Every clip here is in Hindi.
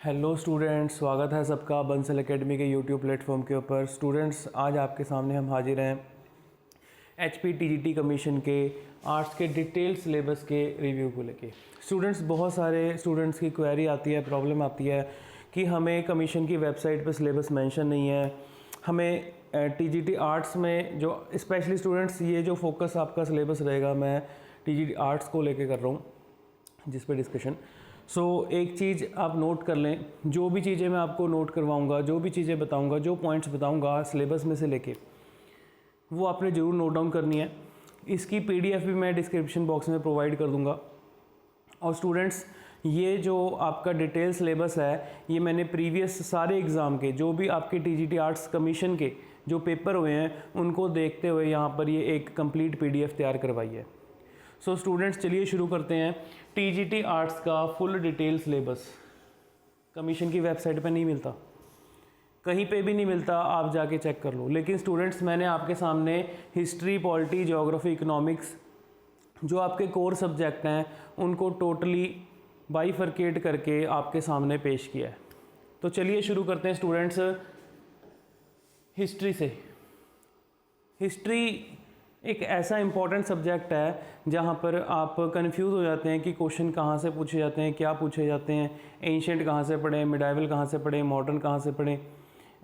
हेलो स्टूडेंट्स, स्वागत है सबका बंसल एकेडमी के यूट्यूब प्लेटफॉर्म के ऊपर। स्टूडेंट्स, आज आपके सामने हम हाजिर हैं HP TGT कमीशन के आर्ट्स के डिटेल सिलेबस के रिव्यू को लेके। स्टूडेंट्स, बहुत सारे स्टूडेंट्स की क्वेरी आती है, प्रॉब्लम आती है कि हमें कमीशन की वेबसाइट पर सिलेबस मेंशन नहीं है। हमें TGT आर्ट्स में जो स्पेशली स्टूडेंट्स, ये जो फोकस आपका सिलेबस रहेगा, मैं TGT आर्ट्स को लेके कर रहा हूँ जिस पे डिस्कशन। एक चीज़ आप नोट कर लें, जो भी चीज़ें मैं आपको नोट करवाऊंगा, जो भी चीज़ें बताऊंगा, जो पॉइंट्स बताऊंगा सिलेबस में से लेके, वो आपने ज़रूर नोट डाउन करनी है। इसकी PDF भी मैं डिस्क्रिप्शन बॉक्स में प्रोवाइड कर दूंगा। और स्टूडेंट्स, ये जो आपका डिटेल सिलेबस है, ये मैंने प्रीवियस सारे एग्ज़ाम के जो भी आपके TGT आर्ट्स कमीशन के जो पेपर हुए हैं उनको देखते हुए यहाँ पर ये एक कंप्लीट PDF तैयार करवाई है। स्टूडेंट्स, चलिए शुरू करते हैं। TGT आर्ट्स का फुल डिटेल सिलेबस कमीशन की वेबसाइट पे नहीं मिलता, कहीं पे भी नहीं मिलता, आप जाके चेक कर लो। लेकिन स्टूडेंट्स, मैंने आपके सामने हिस्ट्री, पॉलिटी, ज्योग्राफी, इकोनॉमिक्स जो आपके कोर सब्जेक्ट हैं उनको टोटली बाइफरकेट करके आपके सामने पेश किया है। तो चलिए शुरू करते हैं स्टूडेंट्स हिस्ट्री से। हिस्ट्री एक ऐसा इम्पॉर्टेंट सब्जेक्ट है जहाँ पर आप कंफ्यूज हो जाते हैं कि क्वेश्चन कहाँ से पूछे जाते हैं, क्या पूछे जाते हैं, एंशिएंट कहाँ से पढ़ें, मिडाइवल कहाँ से पढ़ें, मॉडर्न कहाँ से पढ़ें,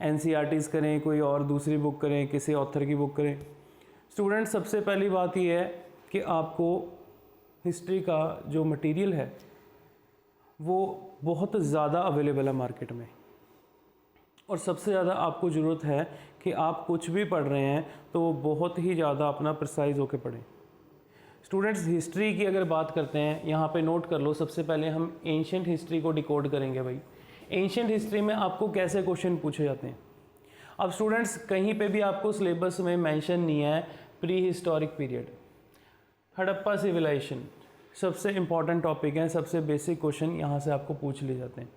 NCERTs करें, कोई और दूसरी बुक करें, किसी ऑथर की बुक करें। स्टूडेंट्स, सबसे पहली बात यह है कि आपको हिस्ट्री का जो मटीरियल है वो बहुत ज़्यादा अवेलेबल है मार्केट में, और सबसे ज़्यादा आपको ज़रूरत है कि आप कुछ भी पढ़ रहे हैं तो वो बहुत ही ज़्यादा अपना प्रिसाइज होकर पढ़ें। स्टूडेंट्स, हिस्ट्री की अगर बात करते हैं, यहाँ पे नोट कर लो, सबसे पहले हम एंशिएंट हिस्ट्री को डिकोड करेंगे। भाई, एंशिएंट हिस्ट्री में आपको कैसे क्वेश्चन पूछे जाते हैं। अब स्टूडेंट्स, कहीं पे भी आपको सिलेबस में मेंशन नहीं है prehistoric period, Harappa civilisation सबसे इम्पॉर्टेंट टॉपिक है, सबसे बेसिक क्वेश्चन यहाँ से आपको पूछ लिए जाते हैं।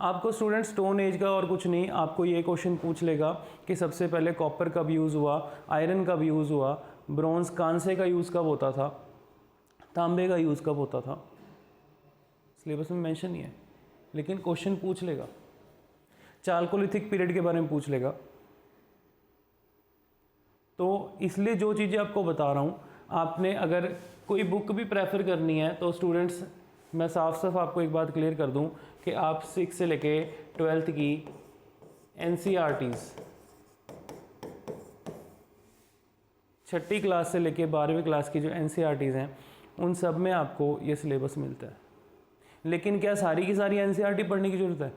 आपको स्टूडेंट स्टोन एज का और कुछ नहीं, आपको ये क्वेश्चन पूछ लेगा कि सबसे पहले कॉपर कब यूज़ हुआ, आयरन कब यूज़ हुआ, ब्रॉन्ज कांसे का यूज़ कब होता था, तांबे का यूज़ कब होता था। सिलेबस में मेंशन नहीं है, लेकिन क्वेश्चन पूछ लेगा। चालकोलिथिक पीरियड के बारे में पूछ लेगा। तो इसलिए जो चीज़ें आपको बता रहा हूँ, आपने अगर कोई बुक भी प्रेफर करनी है तो स्टूडेंट्स, मैं साफ साफ आपको एक बात क्लियर कर दूं कि आप 6 से लेके 12th की NCERTs, 6ठी क्लास से लेके 12वीं क्लास की जो NCERTs हैं, उन सब में आपको ये सिलेबस मिलता है। लेकिन क्या सारी की सारी NCERT पढ़ने की ज़रूरत है?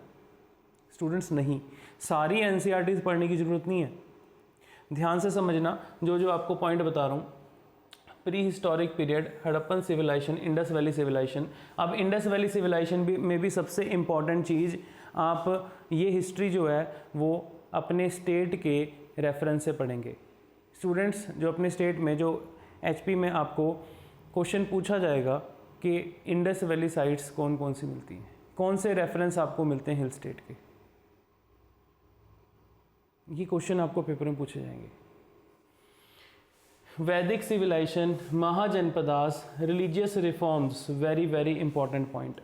स्टूडेंट्स, नहीं, सारी NCERTs पढ़ने की ज़रूरत नहीं है। ध्यान से समझना जो आपको पॉइंट बता रहा हूँ। Prehistoric period, Harappan civilisation, Indus valley civilisation. अब इंडस वैली सिविलाइजेशन में भी सबसे इम्पॉर्टेंट चीज़, आप ये हिस्ट्री जो है वो अपने स्टेट के रेफरेंस से पढ़ेंगे। स्टूडेंट्स, जो अपने स्टेट में जो HP में आपको क्वेश्चन पूछा जाएगा कि इंडस वैली साइट्स कौन कौन सी मिलती हैं, कौन से रेफरेंस आपको मिलते हैं हिल स्टेट के, ये क्वेश्चन आपको पेपर में पूछे जाएंगे। Vedic civilisation, Mahajanapadas, religious reforms, very very important point.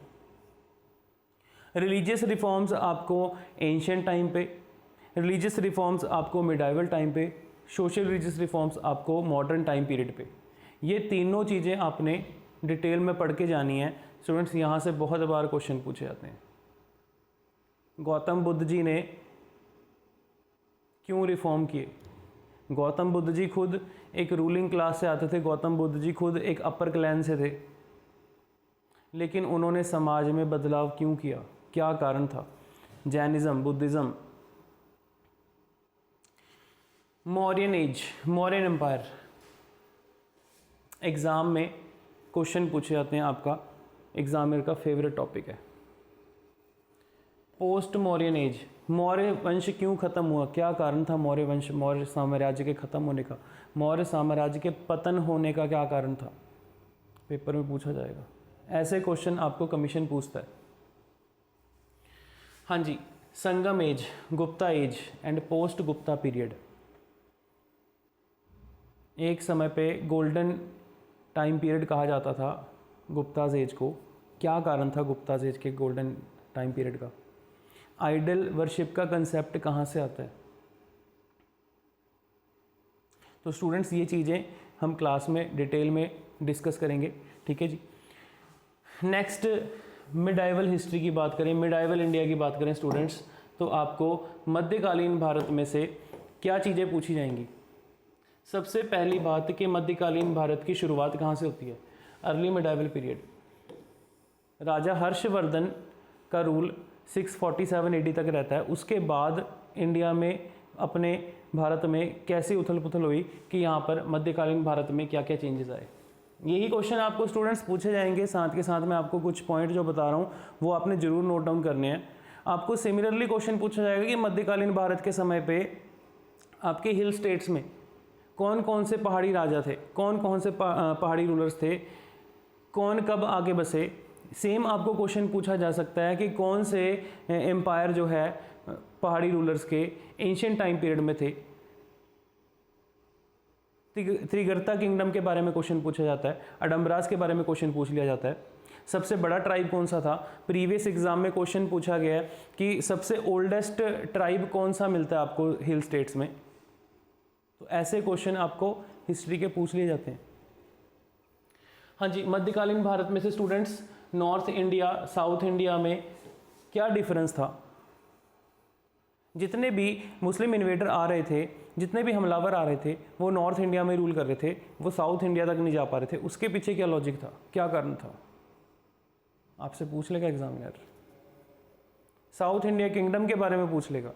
Religious reforms आपको एंशिएंट टाइम पे, रिलीजियस रिफॉर्म्स आपको मिडाइवल टाइम पे, सोशल रिलीजियस रिफॉर्म्स आपको मॉडर्न टाइम पीरियड पे। ये तीनों चीज़ें आपने डिटेल में पढ़ के जानी है। स्टूडेंट्स, यहाँ से बहुत बार क्वेश्चन पूछे जाते हैं। गौतम बुद्ध जी ने क्यों रिफॉर्म किए? गौतम बुद्ध जी खुद एक रूलिंग क्लास से आते थे, गौतम बुद्ध जी खुद एक अपर क्लैन से थे, लेकिन उन्होंने समाज में बदलाव क्यों किया, क्या कारण था? Jainism, Buddhism. Mauryan age, Mauryan empire, exam में क्वेश्चन पूछे जाते हैं, आपका एग्जामिनर का फेवरेट टॉपिक है। पोस्ट मौर्यन एज, मौर्य वंश क्यों ख़त्म हुआ, क्या कारण था मौर्य वंश, मौर्य साम्राज्य के ख़त्म होने का, मौर्य साम्राज्य के पतन होने का क्या कारण था, पेपर में पूछा जाएगा। ऐसे क्वेश्चन आपको कमीशन पूछता है। हाँ जी, Sangam age, Gupta age and post Gupta period. एक समय पे गोल्डन टाइम पीरियड कहा जाता था गुप्ताज एज को। क्या कारण था गुप्ताज एज के गोल्डन टाइम पीरियड का? आइडल वर्शिप का कंसेप्ट कहाँ से आता है? तो स्टूडेंट्स ये चीज़ें हम क्लास में डिटेल में डिस्कस करेंगे, ठीक है जी। नेक्स्ट मिडाइवल हिस्ट्री की बात करें, मिडाइवल इंडिया की बात करें स्टूडेंट्स, तो आपको मध्यकालीन भारत में से क्या चीज़ें पूछी जाएंगी? सबसे पहली बात कि मध्यकालीन भारत की शुरुआत कहाँ से होती है? Early medieval period. राजा हर्षवर्धन का रूल 647 AD तक रहता है। उसके बाद इंडिया में, अपने भारत में कैसी उथल पुथल हुई कि यहाँ पर मध्यकालीन भारत में क्या क्या चेंजेस आए, यही क्वेश्चन आपको स्टूडेंट्स पूछे जाएंगे। साथ के साथ मैं आपको कुछ पॉइंट जो बता रहा हूँ वो आपने ज़रूर नोट डाउन करने हैं। आपको सिमिलरली क्वेश्चन पूछा जाएगा कि मध्यकालीन भारत के समय पे आपके हिल स्टेट्स में कौन कौन से पहाड़ी राजा थे, कौन कौन से पहाड़ी रूलर्स थे, कौन कब आगे बसे। सेम आपको क्वेश्चन पूछा जा सकता है कि कौन से एम्पायर जो है पहाड़ी रूलर्स के एंशिएंट टाइम पीरियड में थे। त्रिगर्ता किंगडम के बारे में क्वेश्चन पूछा जाता है, अडम्बरास के बारे में क्वेश्चन पूछ लिया जाता है। सबसे बड़ा ट्राइब कौन सा था? प्रीवियस एग्जाम में क्वेश्चन पूछा गया है कि सबसे ओल्डेस्ट ट्राइब कौन सा मिलता है आपको हिल स्टेट्स में। तो ऐसे क्वेश्चन आपको हिस्ट्री के पूछ लिए जाते हैं। हाँ जी, मध्यकालीन भारत में से students north India, south India में क्या डिफरेंस था? जितने भी मुस्लिम इन्वेडर आ रहे थे, जितने भी हमलावर आ रहे थे, वो नॉर्थ इंडिया में रूल कर रहे थे, वो साउथ इंडिया तक नहीं जा पा रहे थे। उसके पीछे क्या लॉजिक था, क्या कारण था? आपसे पूछ लेगा एग्जामिनर। साउथ इंडिया किंगडम के बारे में पूछ लेगा।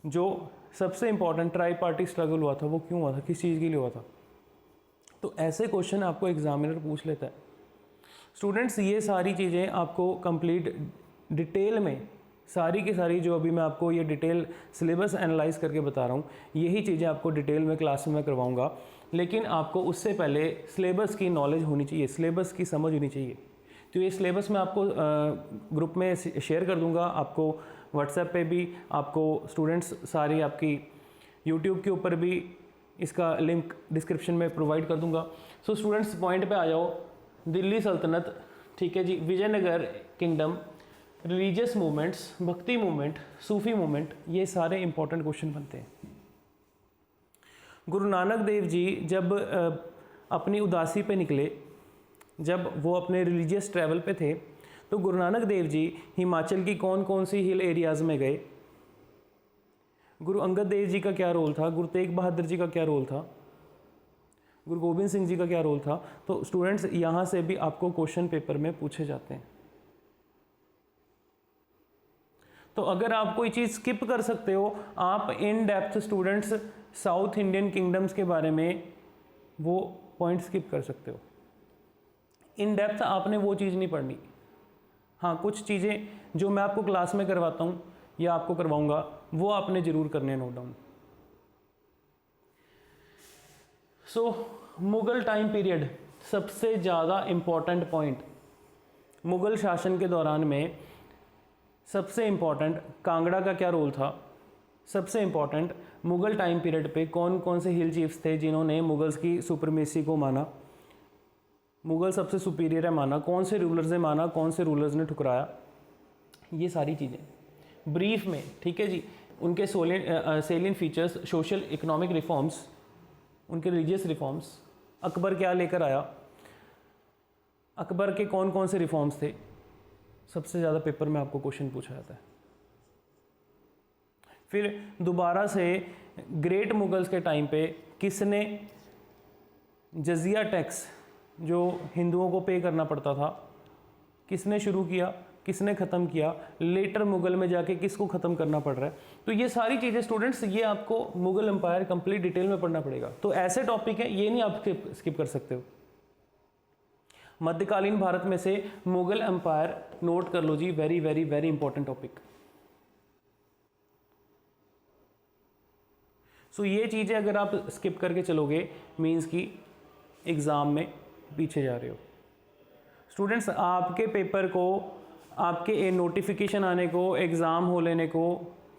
जो सबसे इंपॉर्टेंट ट्राई पार्टी स्ट्रगल हुआ था वो क्यों हुआ था, किस चीज़ के लिए हुआ था? तो ऐसे क्वेश्चन आपको एग्जामिनर पूछ लेता है। स्टूडेंट्स ये सारी चीज़ें आपको कंप्लीट डिटेल में, सारी की सारी जो अभी मैं आपको ये डिटेल सिलेबस एनालाइज करके बता रहा हूँ, यही चीज़ें आपको डिटेल में क्लास में करवाऊँगा। लेकिन आपको उससे पहले सिलेबस की नॉलेज होनी चाहिए, सिलेबस की समझ होनी चाहिए। तो ये सिलेबस मैं आपको ग्रुप में शेयर कर दूँगा, आपको व्हाट्सएप पे भी, आपको स्टूडेंट्स सारी आपकी यूट्यूब के ऊपर भी इसका लिंक डिस्क्रिप्शन में प्रोवाइड कर दूँगा। सो स्टूडेंट्स पॉइंट पे आ जाओ। दिल्ली सल्तनत, ठीक है जी, विजयनगर किंगडम, रिलीजियस मूवमेंट्स, भक्ति मूवमेंट, सूफी मूवमेंट, ये सारे इंपॉर्टेंट क्वेश्चन बनते हैं। गुरु नानक देव जी जब अपनी उदासी पे निकले, जब वो अपने रिलीजियस ट्रैवल पे थे, तो गुरु नानक देव जी हिमाचल की कौन कौन सी हिल एरियाज़ में गए? गुरु अंगद देव जी का क्या रोल था? गुरु तेग बहादुर जी का क्या रोल था? गुरु गोविंद सिंह जी का क्या रोल था? तो स्टूडेंट्स यहाँ से भी आपको क्वेश्चन पेपर में पूछे जाते हैं। तो अगर आप कोई चीज़ स्किप कर सकते हो, आप in depth students south Indian kingdoms के बारे में वो पॉइंट स्किप कर सकते हो। इन डेप्थ आपने वो चीज़ नहीं पढ़नी। हाँ, कुछ चीज़ें जो मैं आपको क्लास में करवाता हूँ या आपको करवाऊँगा वो आपने ज़रूर करने note down. Mughal time period, सबसे ज़्यादा इम्पॉर्टेंट पॉइंट मुग़ल शासन के दौरान में सबसे इम्पॉर्टेंट कांगड़ा का क्या रोल था? सबसे इम्पॉर्टेंट मुग़ल टाइम पीरियड पे कौन कौन से हिल चीफ्स थे जिन्होंने मुग़ल्स की सुपरमेसी को माना, मुग़ल सबसे सुपीरियर है माना, कौन से रूलर्स ने माना, कौन से रूलर्स ने ठुकराया, ये सारी चीज़ें ब्रीफ में, ठीक है जी। उनके सेलियन फीचर्स, सोशल इकोनॉमिक रिफॉर्म्स, उनके रिलीजियस रिफॉर्म्स, अकबर क्या लेकर आया, अकबर के कौन कौन से रिफॉर्म्स थे, सबसे ज़्यादा पेपर में आपको क्वेश्चन पूछा जाता है। फिर दोबारा से ग्रेट मुगल्स के टाइम पे किसने जजिया टैक्स जो हिंदुओं को पे करना पड़ता था, किसने शुरू किया, किसने ख़त्म किया, लेटर मुग़ल में जाके किसको ख़त्म करना पड़ रहा है। तो ये सारी चीज़ें स्टूडेंट्स, ये आपको मुग़ल एम्पायर कंप्लीट डिटेल में पढ़ना पड़ेगा। तो ऐसे टॉपिक है, ये नहीं आप स्किप कर सकते हो। मध्यकालीन भारत में से मुग़ल एम्पायर नोट कर लो जी, very very very important topic. So ये चीज़ें अगर आप स्किप करके चलोगे मीन्स कि एग्ज़ाम में पीछे जा रहे हो। स्टूडेंट्स आपके पेपर को, आपके नोटिफिकेशन आने को, एग्ज़ाम हो लेने को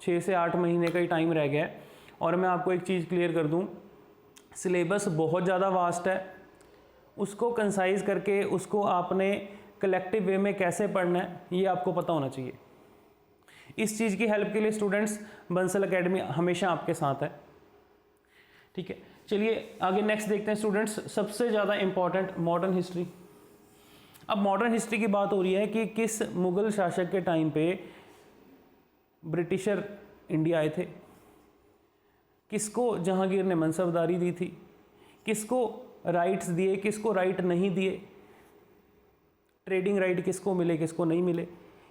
6 से 8 महीने का ही टाइम रह गया है। और मैं आपको एक चीज़ क्लियर कर दूं, सिलेबस बहुत ज़्यादा वास्ट है। उसको कंसाइज करके उसको आपने कलेक्टिव वे में कैसे पढ़ना है ये आपको पता होना चाहिए। इस चीज़ की हेल्प के लिए स्टूडेंट्स बंसल एकेडमी हमेशा आपके साथ है। ठीक है, चलिए आगे नेक्स्ट देखते हैं स्टूडेंट्स। सबसे ज़्यादा इंपॉर्टेंट मॉडर्न हिस्ट्री। अब मॉडर्न हिस्ट्री की बात हो रही है कि किस मुगल शासक के टाइम पे ब्रिटिशर इंडिया आए थे, किसको जहांगीर ने मनसबदारी दी थी, किसको राइट्स दिए, किसको राइट नहीं दिए, ट्रेडिंग राइट किसको मिले किसको नहीं मिले,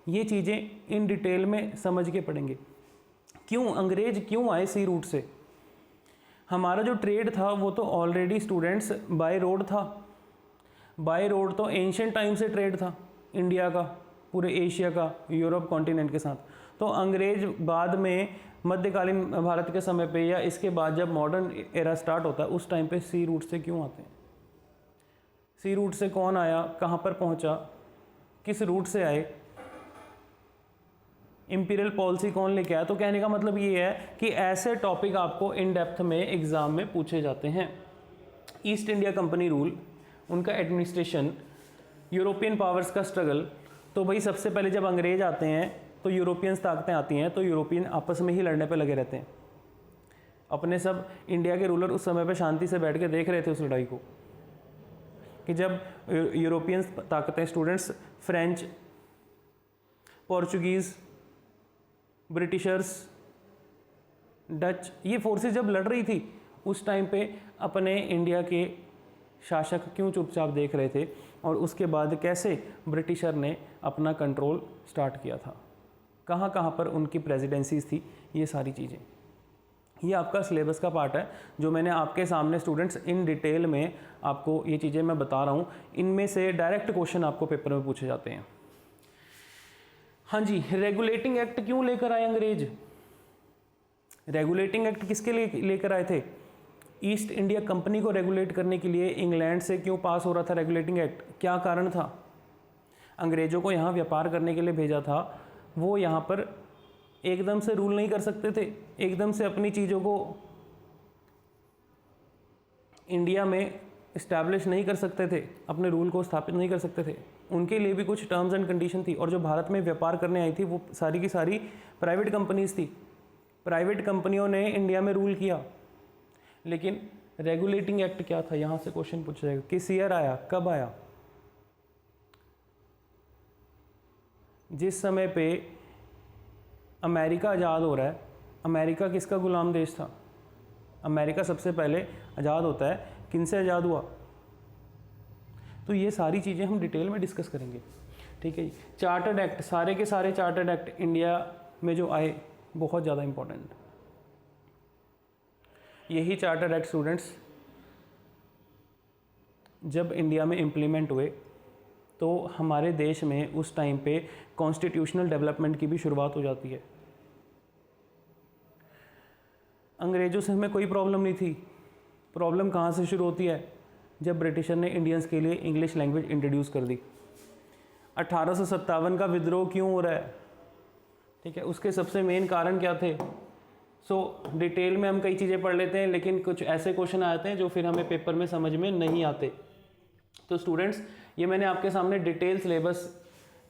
ये चीज़ें इन डिटेल में समझ के पढ़ेंगे। क्यों अंग्रेज क्यों आए सी रूट से? हमारा जो ट्रेड था वो तो ऑलरेडी स्टूडेंट्स बाय रोड था। बाय रोड तो एंशियंट टाइम से ट्रेड था इंडिया का, पूरे एशिया का, यूरोप कॉन्टिनेंट के साथ। तो अंग्रेज बाद में मध्यकालीन भारत के समय पे या इसके बाद जब मॉडर्न एरा स्टार्ट होता है उस टाइम पे सी रूट से क्यों आते हैं? सी रूट से कौन आया, कहाँ पर पहुँचा, किस रूट से आए, इंपीरियल पॉलिसी कौन लेके आया? तो कहने का मतलब ये है कि ऐसे टॉपिक आपको इन डेप्थ में एग्जाम में पूछे जाते हैं। ईस्ट इंडिया कंपनी रूल, उनका एडमिनिस्ट्रेशन, यूरोपियन पावर्स का स्ट्रगल। तो भाई सबसे पहले जब अंग्रेज आते हैं तो यूरोपियंस ताकतें आती हैं, तो यूरोपियन आपस में ही लड़ने पे लगे रहते हैं। अपने सब इंडिया के रूलर उस समय पे शांति से बैठ के देख रहे थे उस लड़ाई को, कि जब यूरोपियंस ताकतें, students, French, Portuguese, Britishers, Dutch, ये फोर्सेस जब लड़ रही थी उस टाइम पे अपने इंडिया के शासक क्यों चुपचाप देख रहे थे, और उसके बाद कैसे ब्रिटिशर ने अपना कंट्रोल स्टार्ट किया था, कहाँ कहाँ पर उनकी प्रेसिडेंसीज थी, ये सारी चीज़ें। ये आपका सिलेबस का पार्ट है जो मैंने आपके सामने स्टूडेंट्स इन डिटेल में आपको ये चीज़ें मैं बता रहा हूँ। इनमें से डायरेक्ट क्वेश्चन आपको पेपर में पूछे जाते हैं। हाँ जी, रेगुलेटिंग एक्ट क्यों लेकर आए अंग्रेज? रेगुलेटिंग एक्ट किसके लिए लेकर आए थे? ईस्ट इंडिया कंपनी को रेगुलेट करने के लिए इंग्लैंड से क्यों पास हो रहा था रेगुलेटिंग एक्ट? क्या कारण था? अंग्रेज़ों को यहाँ व्यापार करने के लिए भेजा था, वो यहाँ पर एकदम से रूल नहीं कर सकते थे, एकदम से अपनी चीज़ों को इंडिया में इस्टेब्लिश नहीं कर सकते थे, अपने रूल को स्थापित नहीं कर सकते थे। उनके लिए भी कुछ टर्म्स एंड कंडीशन थी, और जो भारत में व्यापार करने आई थी वो सारी की सारी प्राइवेट कंपनीज थी। प्राइवेट कंपनियों ने इंडिया में रूल किया। लेकिन रेगुलेटिंग एक्ट क्या था, यहाँ से क्वेश्चन पूछा जाएगा। किस ईयर आया, कब आया? जिस समय पे अमेरिका आज़ाद हो रहा है। अमेरिका किसका गुलाम देश था? अमेरिका सबसे पहले आज़ाद होता है, किनसे आज़ाद हुआ? तो ये सारी चीज़ें हम डिटेल में डिस्कस करेंगे। ठीक है जी। चार्टर्ड एक्ट, सारे के सारे चार्टर्ड एक्ट इंडिया में जो आए बहुत ज़्यादा इम्पोर्टेंट। यही चार्टर्ड एक्ट स्टूडेंट्स जब इंडिया में इम्प्लीमेंट हुए तो हमारे देश में उस टाइम पे कॉन्स्टिट्यूशनल डेवलपमेंट की भी शुरुआत हो जाती है। अंग्रेज़ों से हमें कोई प्रॉब्लम नहीं थी। प्रॉब्लम कहाँ से शुरू होती है? जब ब्रिटिशर ने इंडियंस के लिए इंग्लिश लैंग्वेज इंट्रोड्यूस कर दी। 1857 का विद्रोह क्यों हो रहा है? ठीक है, उसके सबसे मेन कारण क्या थे? डिटेल में हम कई चीज़ें पढ़ लेते हैं, लेकिन कुछ ऐसे क्वेश्चन आते हैं जो फिर हमें पेपर में समझ में नहीं आते। तो स्टूडेंट्स, ये मैंने आपके सामने डिटेल सिलेबस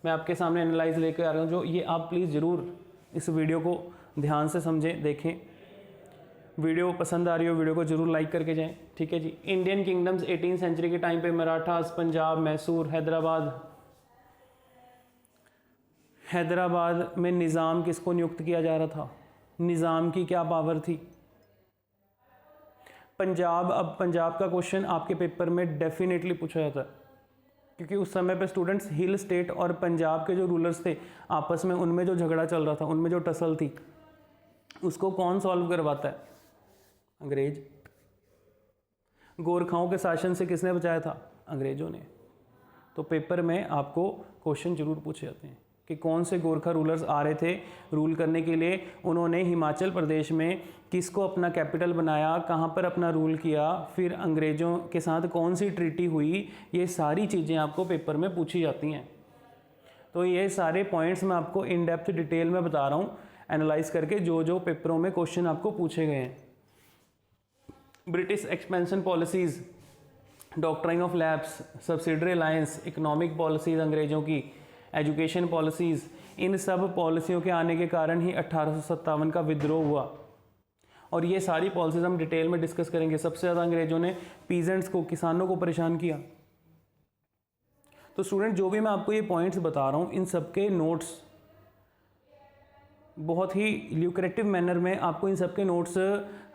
मैं आपके सामने एनालाइज लेकर आ रहा हूँ, जो ये आप प्लीज़ ज़रूर इस वीडियो को ध्यान से समझें, देखें। वीडियो पसंद आ रही हो वीडियो को ज़रूर लाइक करके जाएं। ठीक है जी। इंडियन किंगडम्स 18वीं सेंचुरी के टाइम पे मराठास, पंजाब, मैसूर, हैदराबाद में निज़ाम किसको नियुक्त किया जा रहा था? निज़ाम की क्या पावर थी? पंजाब, अब पंजाब का क्वेश्चन आपके पेपर में डेफिनेटली पूछा जाता है, क्योंकि उस समय पे स्टूडेंट्स हिल स्टेट और पंजाब के जो रूलर्स थे आपस में, उनमें जो झगड़ा चल रहा था, उनमें जो टसल थी, उसको कौन सॉल्व करवाता है? अंग्रेज। गोरखाओं के शासन से किसने बचाया था? अंग्रेजों ने। तो पेपर में आपको क्वेश्चन जरूर पूछे जाते हैं कि कौन से गोरखा रूलर्स आ रहे थे रूल करने के लिए, उन्होंने हिमाचल प्रदेश में किसको अपना कैपिटल बनाया, कहाँ पर अपना रूल किया, फिर अंग्रेज़ों के साथ कौन सी ट्रीटी हुई, ये सारी चीज़ें आपको पेपर में पूछी जाती हैं। तो ये सारे पॉइंट्स मैं आपको इन डेप्थ डिटेल में बता रहा हूँ, एनालाइज करके जो जो पेपरों में क्वेश्चन आपको पूछे गए हैं। British expansion policies doctrine of labs, subsidiary alliance, economic policies अंग्रेज़ों की, एजुकेशन पॉलिसीज़, इन सब पॉलिसियों के आने के कारण ही 1857 का विद्रोह हुआ। और ये सारी पॉलिसीज़ हम डिटेल में डिस्कस करेंगे। सबसे ज़्यादा अंग्रेज़ों ने पीजेंट्स को, किसानों को परेशान किया। तो स्टूडेंट, जो भी मैं आपको ये पॉइंट्स बता रहा हूँ, इन सब के नोट्स बहुत ही ल्यूक्रेटिव मैनर में आपको इन सब के नोट्स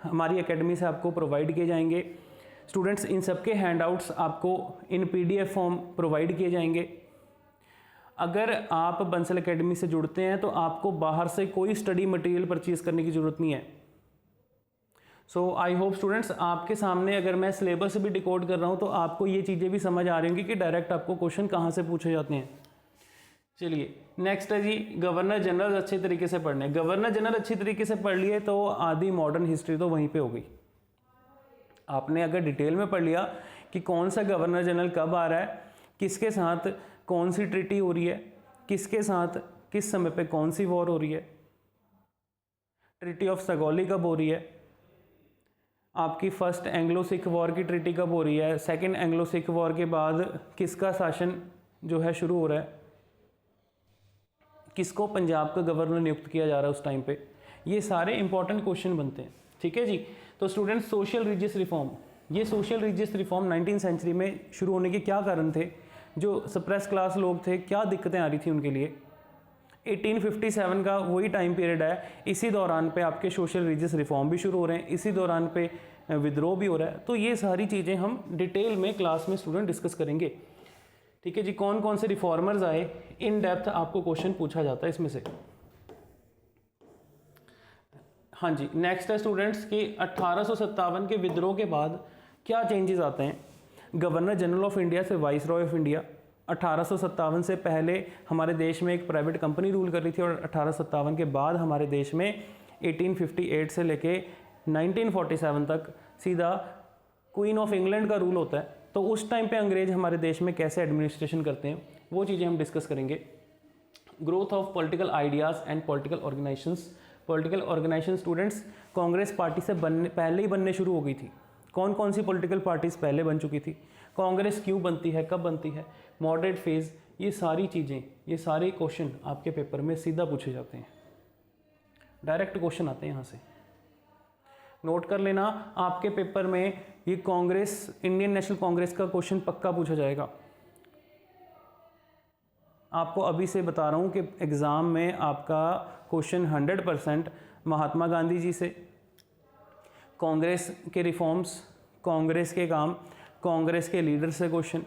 हमारी एकेडमी से आपको प्रोवाइड किए जाएंगे। स्टूडेंट्स, इन सब के हैंडआउट्स आपको इन PDF फॉर्म प्रोवाइड किए जाएंगे। अगर आप बंसल एकेडमी से जुड़ते हैं तो आपको बाहर से कोई स्टडी मटेरियल परचेज करने की ज़रूरत नहीं है। सो आई होप स्टूडेंट्स, आपके सामने अगर मैं सिलेबस भी डिकोड कर रहा हूँ तो आपको ये चीज़ें भी समझ आ रही होंगी कि डायरेक्ट आपको क्वेश्चन कहाँ से पूछे जाते हैं। चलिए नेक्स्ट है जी, गवर्नर जनरल अच्छे तरीके से पढ़ने। गवर्नर जनरल अच्छी तरीके से पढ़ लिए तो आधी मॉडर्न हिस्ट्री तो वहीं पे हो गई। आपने अगर डिटेल में पढ़ लिया कि कौन सा गवर्नर जनरल कब आ रहा है, किसके साथ कौन सी ट्रीटी हो रही है, किसके साथ किस समय पे कौन सी वॉर हो रही है, ट्रीटी ऑफ सगौली कब हो रही है, आपकी फर्स्ट एंग्लो सिख वॉर की ट्रीटी कब हो रही है, सेकंड एंग्लो सिख वॉर के बाद किसका शासन जो है शुरू हो रहा है, किसको पंजाब का गवर्नर नियुक्त किया जा रहा है उस टाइम पे, ये सारे इंपॉर्टेंट क्वेश्चन बनते हैं। ठीक है जी। तो स्टूडेंट्स, सोशल रिलीजियस रिफॉर्म, ये सोशल रिलीजियस रिफॉर्म 19वीं सेंचुरी में शुरू होने के क्या कारण थे? जो सप्रेस क्लास लोग थे, क्या दिक्कतें आ रही थी उनके लिए? 1857 का वही टाइम पीरियड है, इसी दौरान पे आपके सोशल रिलीजियस रिफॉर्म भी शुरू हो रहे हैं, इसी दौरान पे विद्रोह भी हो रहा है। तो ये सारी चीज़ें हम डिटेल में क्लास में स्टूडेंट डिस्कस करेंगे। ठीक है जी। कौन कौन से रिफॉर्मर्स आए, इन डेप्थ आपको क्वेश्चन पूछा जाता है इसमें से। हाँ जी। नेक्स्ट है स्टूडेंट्स कि 1857 के विद्रोह के बाद क्या चेंजेस आते हैं। गवर्नर जनरल ऑफ इंडिया से वाइस रॉय ऑफ इंडिया। 1857 से पहले हमारे देश में एक प्राइवेट कंपनी रूल कर रही थी और 1857 के बाद हमारे देश में 1858 से लेके 1947 तक सीधा क्वीन ऑफ इंग्लैंड का रूल होता है। तो उस टाइम पे अंग्रेज हमारे देश में कैसे एडमिनिस्ट्रेशन करते हैं, वो चीज़ें हम डिस्कस करेंगे। Growth of political ideas and political organisations. Political organisation students पहले ही बनने शुरू हो गई थी। कौन कौन सी पॉलिटिकल पार्टीज पहले बन चुकी थी, कांग्रेस क्यों बनती है, कब बनती है, मॉडरेट फेज, ये सारी चीज़ें, ये सारे क्वेश्चन आपके पेपर में सीधा पूछे जाते हैं। डायरेक्ट क्वेश्चन आते हैं यहाँ से, नोट कर लेना। आपके पेपर में ये कांग्रेस, इंडियन नेशनल कांग्रेस का क्वेश्चन पक्का पूछा जाएगा। आपको अभी से बता रहा हूँ कि एग्ज़ाम में आपका क्वेश्चन 100% महात्मा गांधी जी से, कांग्रेस के रिफॉर्म्स, कांग्रेस के काम, कांग्रेस के लीडर से क्वेश्चन,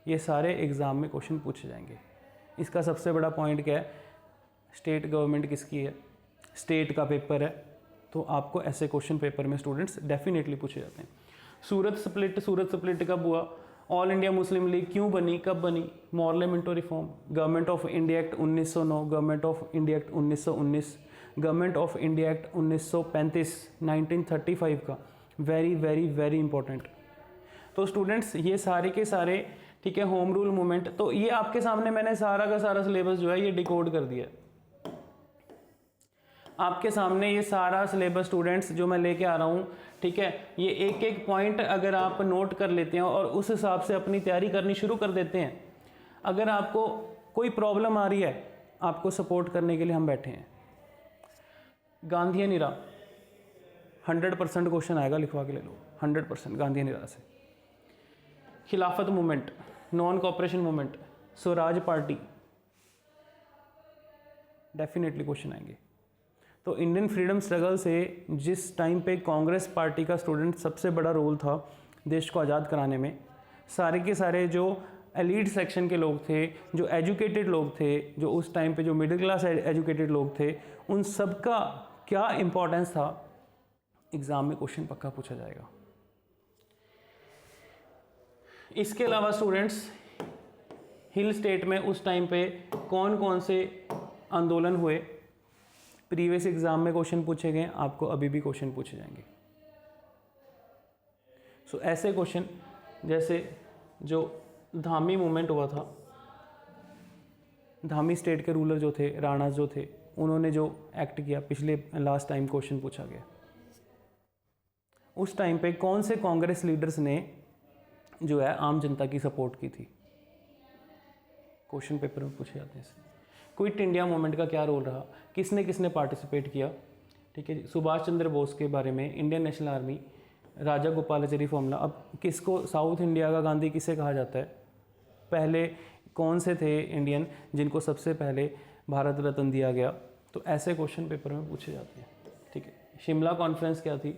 ये सारे एग्ज़ाम में क्वेश्चन पूछे जाएंगे। इसका सबसे बड़ा पॉइंट क्या है, स्टेट गवर्नमेंट किसकी है, स्टेट का पेपर है, तो आपको ऐसे क्वेश्चन पेपर में स्टूडेंट्स डेफिनेटली पूछे जाते हैं। सूरत स्प्लिट कब हुआ, ऑल इंडिया मुस्लिम लीग क्यों बनी, कब बनी, Morley Minto reform, government of India act 1909, government of India act 1919, government of India act 1935 1935 का, वेरी वेरी वेरी इंपॉर्टेंट। तो स्टूडेंट्स ये सारे के सारे, ठीक है, होम रूल मूवमेंट, तो ये आपके सामने मैंने सारा का सारा सिलेबस जो है ये डिकोड कर दिया है आपके सामने। ये सारा सिलेबस स्टूडेंट्स जो मैं लेके आ रहा हूँ, ठीक है, ये एक एक पॉइंट अगर आप नोट कर लेते हैं और उस हिसाब से अपनी तैयारी करनी शुरू कर देते हैं, अगर आपको कोई प्रॉब्लम आ रही है, आपको सपोर्ट करने के लिए हम बैठे हैं। गांधीयन इरा 100% क्वेश्चन आएगा, लिखवा के ले लो, 100% गांधीयन इरा से। खिलाफत movement, non cooperation movement, Swaraj party, definitely question आएंगे। तो इंडियन फ्रीडम स्ट्रगल से जिस टाइम पे कांग्रेस पार्टी का स्टूडेंट सबसे बड़ा रोल था देश को आज़ाद कराने में, सारे के सारे जो एलीट सेक्शन के लोग थे, जो एजुकेटेड लोग थे, जो उस टाइम पे जो मिडिल क्लास एजुकेटेड लोग थे, उन सब का क्या इम्पोर्टेंस था, एग्ज़ाम में क्वेश्चन पक्का पूछा जाएगा। इसके अलावा स्टूडेंट्स हिल स्टेट में उस टाइम पे कौन कौन से आंदोलन हुए, प्रीवियस एग्जाम में क्वेश्चन पूछे गए, आपको अभी भी क्वेश्चन पूछे जाएंगे। सो ऐसे क्वेश्चन जैसे जो धामी मूवमेंट हुआ था, धामी स्टेट के रूलर जो थे, राणा जो थे, उन्होंने जो एक्ट किया, पिछले लास्ट टाइम क्वेश्चन पूछा गया। उस टाइम पे कौन से कांग्रेस लीडर्स ने जो है आम जनता की सपोर्ट की थी। क्वेश्चन पेपर में पूछे जाते हैं इससे। क्विट इंडिया मूवमेंट का क्या रोल रहा, किसने किसने पार्टिसिपेट किया, ठीक है जी। सुभाष चंद्र बोस के बारे में, इंडियन नेशनल आर्मी, राजा गोपालाचारी फॉर्मूला। अब किसको साउथ इंडिया का गांधी किसे कहा जाता है, पहले कौन से थे इंडियन जिनको सबसे पहले भारत रत्न दिया गया, तो ऐसे क्वेश्चन पेपर में पूछे जाते हैं, ठीक है। शिमला कॉन्फ्रेंस क्या थी,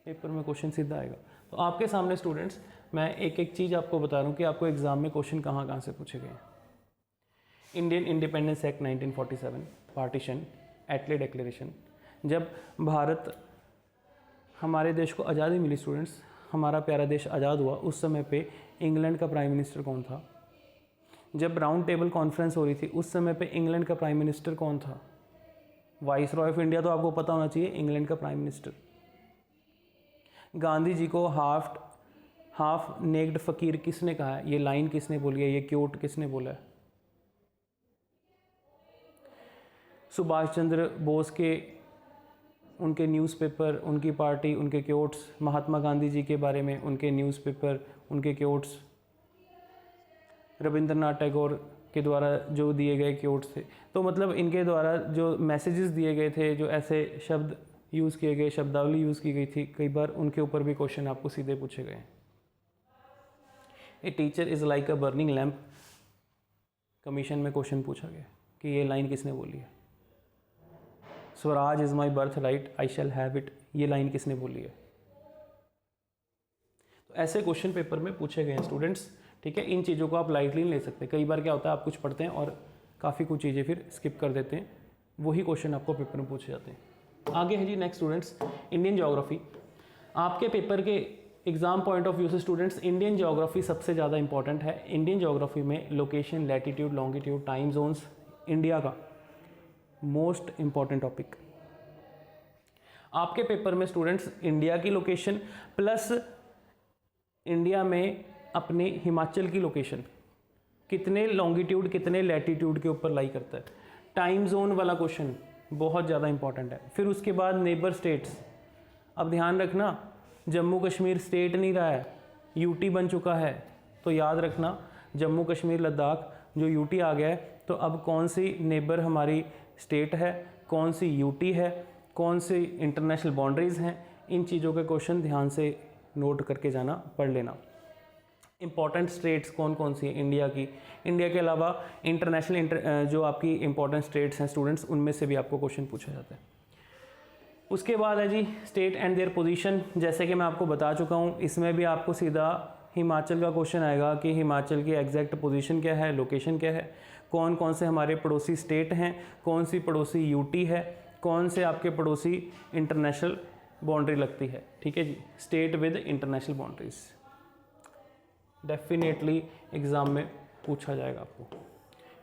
पेपर में क्वेश्चन सीधा आएगा। तो आपके सामने स्टूडेंट्स मैं एक एक चीज़ आपको बता रहा हूँ कि आपको एग्जाम में क्वेश्चन कहाँ कहाँ से पूछे गए। इंडियन इंडिपेंडेंस एक्ट 1947, पार्टीशन, एटले डिक्लेरेशन। जब भारत, हमारे देश को आज़ादी मिली स्टूडेंट्स, हमारा प्यारा देश आज़ाद हुआ, उस समय पे इंग्लैंड का प्राइम मिनिस्टर कौन था। जब राउंड टेबल कॉन्फ्रेंस हो रही थी उस समय पे इंग्लैंड का प्राइम मिनिस्टर कौन था, वाइसरॉय ऑफ इंडिया तो आपको पता होना चाहिए, इंग्लैंड का प्राइम मिनिस्टर। गांधी जी को हाफ नेक्ड फकीर किसने कहा है, ये लाइन किसने बोली है, ये क्योट किसने बोला है। सुभाष चंद्र बोस के, उनके न्यूज़पेपर, उनकी पार्टी, उनके क्योट्स, महात्मा गांधी जी के बारे में उनके न्यूज़पेपर, उनके क्योट्स, रविंद्रनाथ टैगोर के द्वारा जो दिए गए क्योट्स थे। तो मतलब इनके द्वारा जो मैसेजेस दिए गए थे, जो ऐसे शब्द यूज़ किए गए, शब्दावली यूज़ की गई थी, कई बार उनके ऊपर भी क्वेश्चन आपको सीधे पूछे गए। A teacher is like a burning lamp, commission में क्वेश्चन पूछा गया कि ये लाइन किसने बोली है। Swaraj is my birth right, I shall have it, ये लाइन किसने बोली है। तो ऐसे क्वेश्चन पेपर में पूछे गए हैं स्टूडेंट्स, ठीक है। इन चीज़ों को आप लाइटली नहीं ले सकते। कई बार क्या होता है, आप कुछ पढ़ते हैं और काफ़ी कुछ चीज़ें फिर स्किप कर देते हैं, वही क्वेश्चन आपको पेपर में पूछे जाते हैं। आगे है जी नेक्स्ट स्टूडेंट्स, इंडियन ज्योग्राफी। आपके पेपर के एग्जाम पॉइंट ऑफ व्यू से स्टूडेंट्स इंडियन ज्योग्राफी सबसे ज़्यादा इंपॉर्टेंट है। इंडियन ज्योग्राफी में location, latitude, longitude, time zones, India का मोस्ट इंपॉर्टेंट टॉपिक। आपके पेपर में स्टूडेंट्स इंडिया की लोकेशन प्लस इंडिया में अपने हिमाचल की लोकेशन, कितने लॉन्गिट्यूड कितने लैटिट्यूड के ऊपर लाई करता है, टाइम जोन वाला क्वेश्चन बहुत ज़्यादा इंपॉर्टेंट है। फिर उसके बाद नेबर स्टेट्स। अब ध्यान रखना, जम्मू कश्मीर स्टेट नहीं रहा है, यूटी बन चुका है, तो याद रखना जम्मू कश्मीर लद्दाख जो यूटी आ गया है, तो अब कौन सी नेबर हमारी स्टेट है, कौन सी यूटी है, कौन सी इंटरनेशनल बाउंड्रीज़ हैं, इन चीज़ों के क्वेश्चन ध्यान से नोट करके जाना, पढ़ लेना। इंपॉर्टेंट स्टेट्स कौन कौन सी हैं इंडिया की, इंडिया के अलावा इंटरनेशनल जो आपकी इंपॉर्टेंट स्टेट्स हैं स्टूडेंट्स, उनमें से भी आपको क्वेश्चन पूछा जाता है। उसके बाद है जी स्टेट एंड देयर पोजीशन। जैसे कि मैं आपको बता चुका हूँ, इसमें भी आपको सीधा हिमाचल का क्वेश्चन आएगा कि हिमाचल की एग्जैक्ट पोजीशन क्या है, लोकेशन क्या है, कौन कौन से हमारे पड़ोसी स्टेट हैं, कौन सी पड़ोसी यूटी है, कौन से आपके पड़ोसी इंटरनेशनल बाउंड्री लगती है, ठीक है जी। State with international boundaries definitely exam में पूछा जाएगा आपको,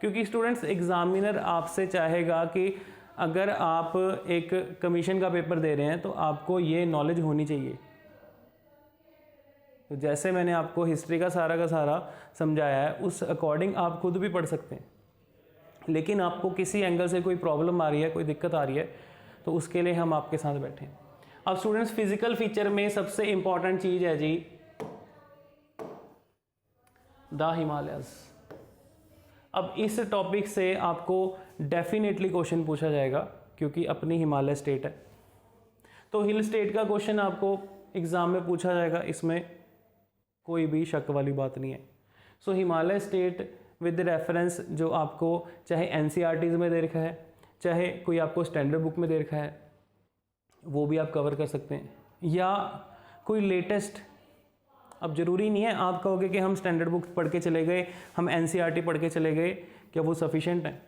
क्योंकि स्टूडेंट्स एग्जामिनर आपसे चाहेगा कि अगर आप एक कमीशन का पेपर दे रहे हैं तो आपको ये नॉलेज होनी चाहिए। तो जैसे मैंने आपको हिस्ट्री का सारा समझाया है, उस अकॉर्डिंग आप खुद भी पढ़ सकते हैं, लेकिन आपको किसी एंगल से कोई प्रॉब्लम आ रही है, कोई दिक्कत आ रही है, तो उसके लिए हम आपके साथ बैठे हैं। अब स्टूडेंट्स फिजिकल फीचर में सबसे इंपॉर्टेंट चीज़ है जी द हिमालयस। अब इस टॉपिक से आपको डेफिनेटली क्वेश्चन पूछा जाएगा, क्योंकि अपनी हिमालय स्टेट है, तो हिल स्टेट का क्वेश्चन आपको एग्ज़ाम में पूछा जाएगा, इसमें कोई भी शक वाली बात नहीं है। सो हिमालय स्टेट विद रेफरेंस जो आपको चाहे एनसीईआरटीज़ में दे रखा है, चाहे कोई आपको स्टैंडर्ड बुक में दे रखा है, वो भी आप कवर कर सकते हैं, या कोई लेटेस्ट। अब ज़रूरी नहीं है आप कहोगे कि हम स्टैंडर्ड बुक पढ़ के चले गए, हम एनसीईआरटी पढ़ के चले गए, क्या वो सफिशेंट है।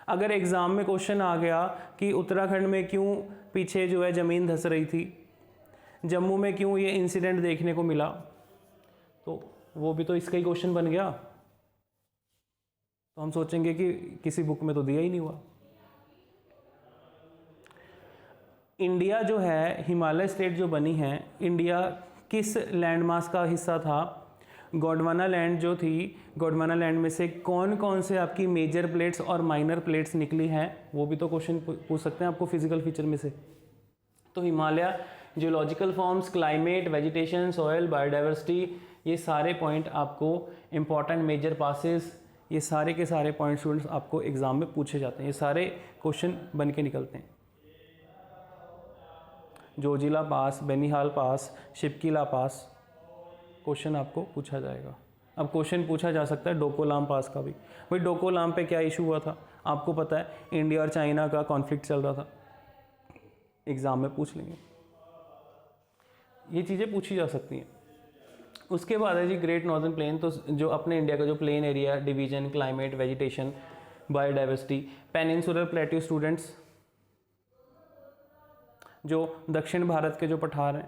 अगर एग्ज़ाम में क्वेश्चन आ गया कि उत्तराखंड में क्यों पीछे जो है ज़मीन धंस रही थी, जम्मू में क्यों ये इंसिडेंट देखने को मिला, तो वो भी तो इसका ही क्वेश्चन बन गया। तो हम सोचेंगे कि किसी बुक में तो दिया ही नहीं हुआ। इंडिया जो है, हिमालय स्टेट जो बनी है, इंडिया किस लैंडमास का हिस्सा था, गोंडवाना लैंड जो थी, गोंडवाना लैंड में से कौन कौन से आपकी मेजर प्लेट्स और माइनर प्लेट्स निकली हैं, वो भी तो क्वेश्चन पूछ सकते हैं आपको फिजिकल फीचर में से। तो Himalaya geological forms, climate, vegetation, soil, biodiversity, ये सारे पॉइंट आपको इम्पॉर्टेंट मेजर पासेस, ये सारे के सारे पॉइंट स्टूडेंट्स आपको एग्जाम में पूछे जाते हैं, ये सारे क्वेश्चन बन के निकलते हैं। जोजिला पास, बेनिहाल पास, शिपकीला पास, क्वेश्चन आपको पूछा जाएगा। अब क्वेश्चन पूछा जा सकता है डोकोलाम पास का भी। भाई डोकोलाम पे क्या इशू हुआ था, आपको पता है, इंडिया और चाइना का कॉन्फ्लिक्ट चल रहा था, एग्ज़ाम में पूछ लेंगे, ये चीज़ें पूछी जा सकती हैं। उसके बाद है जी ग्रेट नॉर्दर्न प्लेन, तो जो अपने इंडिया का जो plain area, division, climate, vegetation, biodiversity, peninsular plateau students, जो दक्षिण भारत के जो पठार हैं,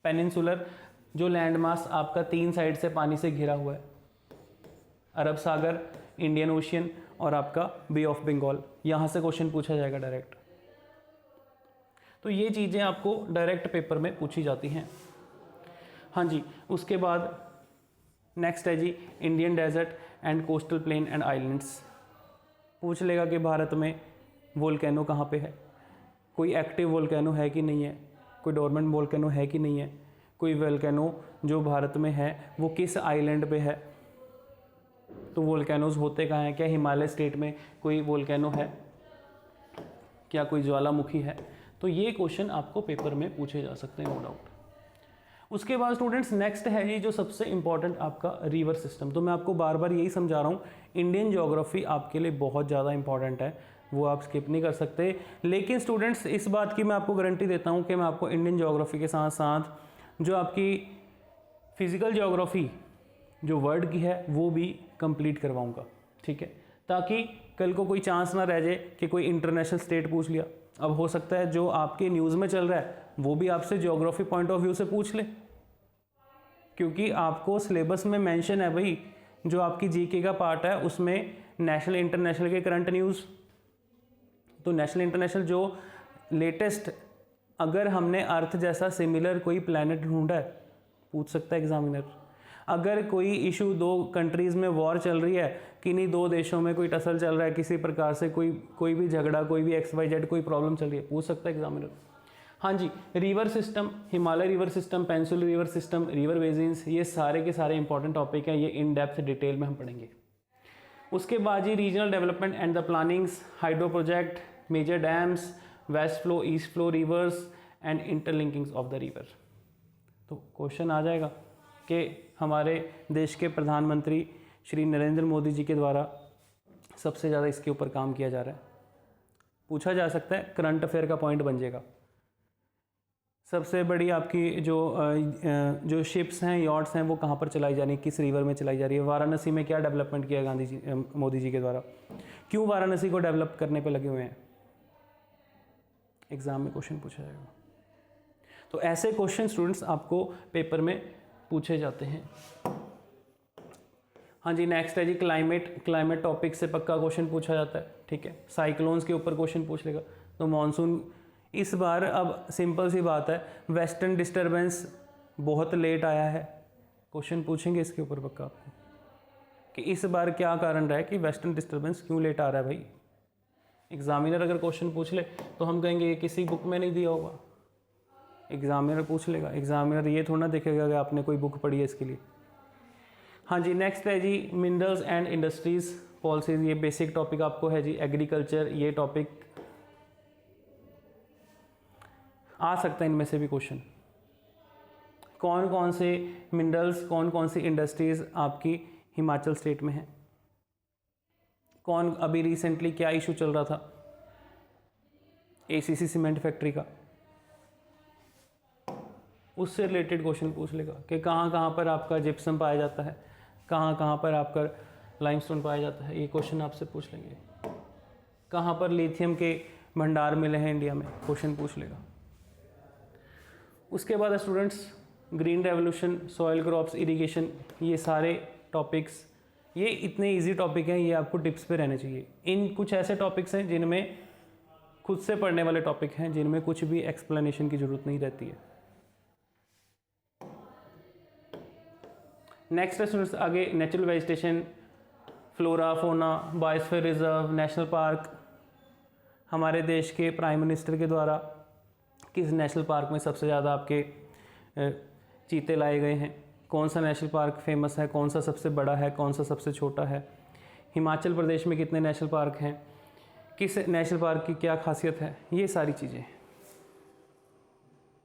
पेनिनसुलर जो लैंड मास आपका 3 साइड से पानी से घिरा हुआ है, अरब सागर, इंडियन ओशियन और आपका बे ऑफ बंगाल, यहाँ से क्वेश्चन पूछा जाएगा डायरेक्ट। तो ये चीज़ें आपको डायरेक्ट पेपर में पूछी जाती हैं। हाँ जी, उसके बाद नेक्स्ट है जी Indian desert and coastal plain and islands. पूछ लेगा कि भारत में वोल्केनो कहाँ पे है, कोई एक्टिव वोल्केनो है कि नहीं है, कोई डोरमेंट वोल्केनो है कि नहीं है, कोई वोल्केनो जो भारत में है वो किस आइलैंड पे है, तो वोल्केनोज होते कहाँ हैं, क्या हिमालय स्टेट में कोई वोल्केनो है, क्या कोई ज्वालामुखी है, तो ये क्वेश्चन आपको पेपर में पूछे जा सकते हैं, नो डाउट। उसके बाद स्टूडेंट्स नेक्स्ट है ये जो सबसे इंपॉर्टेंट आपका रिवर सिस्टम। तो मैं आपको बार बार यही समझा रहा हूँ, इंडियन ज्योग्राफी आपके लिए बहुत ज़्यादा इंपॉर्टेंट है, वो आप स्किप नहीं कर सकते। लेकिन स्टूडेंट्स इस बात की मैं आपको गारंटी देता हूँ कि मैं आपको इंडियन ज्योग्राफी के साथ साथ जो आपकी फिजिकल ज्योग्राफी जो वर्ल्ड की है वो भी कंप्लीट करवाऊँगा, ठीक है, ताकि कल को कोई चांस ना रह जाए कि कोई इंटरनेशनल स्टेट पूछ लिया। अब हो सकता है जो आपके न्यूज़ में चल रहा है वो भी आपसे ज्योग्राफी पॉइंट ऑफ व्यू से पूछ ले, क्योंकि आपको सिलेबस में मेंशन है भाई, जो आपकी जीके का पार्ट है उसमें नेशनल इंटरनेशनल के करंट न्यूज़, तो नेशनल इंटरनेशनल जो लेटेस्ट, अगर हमने अर्थ जैसा सिमिलर कोई प्लैनेट ढूंढा है पूछ सकता है एग्जामिनर। अगर कोई इशू 2 कंट्रीज़ में वॉर चल रही है, किन्हीं 2 देशों में कोई टसल चल रहा है, किसी प्रकार से कोई भी झगड़ा, कोई भी XYZ कोई प्रॉब्लम चल रही है, पूछ सकता है एग्जामिनर। हाँ जी, river system, Himalaya river system, peninsular river system, river basins, ये सारे के सारे इंपॉर्टेंट टॉपिक हैं, ये इन डेप्थ डिटेल में हम पढ़ेंगे। उसके बाद जी regional development and the plannings, hydro project, major dams, west flow, east flow rivers and interlinkings of the river. तो क्वेश्चन आ जाएगा कि हमारे देश के प्रधानमंत्री श्री नरेंद्र मोदी जी के द्वारा सबसे ज़्यादा इसके ऊपर काम किया जा रहा है, पूछा जा सकता है, करंट अफेयर का पॉइंट बन जाएगा। सबसे बड़ी आपकी जो शिप्स हैं, यॉट्स हैं, वो कहाँ पर चलाई जा रही है, किस रिवर में चलाई जा रही है, वाराणसी में क्या डेवलपमेंट किया गांधी जी मोदी जी के द्वारा, क्यों वाराणसी को डेवलप करने पे लगे हुए हैं, एग्जाम में क्वेश्चन पूछा जाएगा। तो ऐसे क्वेश्चन स्टूडेंट्स आपको पेपर में पूछे जाते हैं। हाँ जी, नेक्स्ट है जी क्लाइमेट टॉपिक से पक्का क्वेश्चन पूछा जाता है, ठीक है, साइक्लोन्स के ऊपर क्वेश्चन पूछ लेगा। तो मानसून इस बार, अब सिंपल सी बात है, वेस्टर्न डिस्टर्बेंस बहुत लेट आया है, क्वेश्चन पूछेंगे इसके ऊपर पक्का आपको कि इस बार क्या कारण रहा है कि वेस्टर्न डिस्टर्बेंस क्यों लेट आ रहा है भाई। एग्जामिनर अगर क्वेश्चन पूछ ले तो हम कहेंगे ये किसी बुक में नहीं दिया होगा, एग्जामिनर पूछ लेगा, एग्जामिनर ये थोड़ा ना देखेगा कि आपने कोई बुक पढ़ी है इसके लिए। हाँ जी, नेक्स्ट है जी मिनरल्स एंड इंडस्ट्रीज पॉलिसीज, ये बेसिक टॉपिक आपको है जी। एग्रीकल्चर, ये टॉपिक आ सकता है, इनमें से भी क्वेश्चन, कौन कौन से मिनरल्स, कौन कौन सी इंडस्ट्रीज आपकी हिमाचल स्टेट में है, कौन, अभी रिसेंटली क्या इशू चल रहा था ACC सीमेंट फैक्ट्री का, उससे रिलेटेड क्वेश्चन पूछ लेगा कि कहाँ कहाँ पर आपका जिप्सम पाया जाता है, कहाँ कहाँ पर आपका लाइमस्टोन पाया जाता है, ये क्वेश्चन आपसे पूछ लेंगे। कहाँ पर लिथियम के भंडार मिले हैं इंडिया में, क्वेश्चन पूछ लेगा। उसके बाद students green revolution, soil crops, irrigation, ये सारे टॉपिक्स, ये इतने इजी टॉपिक हैं, ये आपको टिप्स पे रहने चाहिए। इन कुछ ऐसे टॉपिक्स हैं जिनमें खुद से पढ़ने वाले टॉपिक हैं, जिनमें कुछ भी एक्सप्लेनेशन की ज़रूरत नहीं रहती है। नेक्स्ट स्टूडेंट्स आगे नेचुरल वेजिटेशन, फ्लोरा, फोना, बायोस्फीयर रिजर्व, नेशनल पार्क, हमारे देश के प्राइम मिनिस्टर के द्वारा किस नेशनल पार्क में सबसे ज़्यादा आपके चीते लाए गए हैं, कौन सा नेशनल पार्क फेमस है, कौन सा सबसे बड़ा है, कौन सा सबसे छोटा है, हिमाचल प्रदेश में कितने नेशनल पार्क हैं, किस नेशनल पार्क की क्या खासियत है, ये सारी चीज़ें।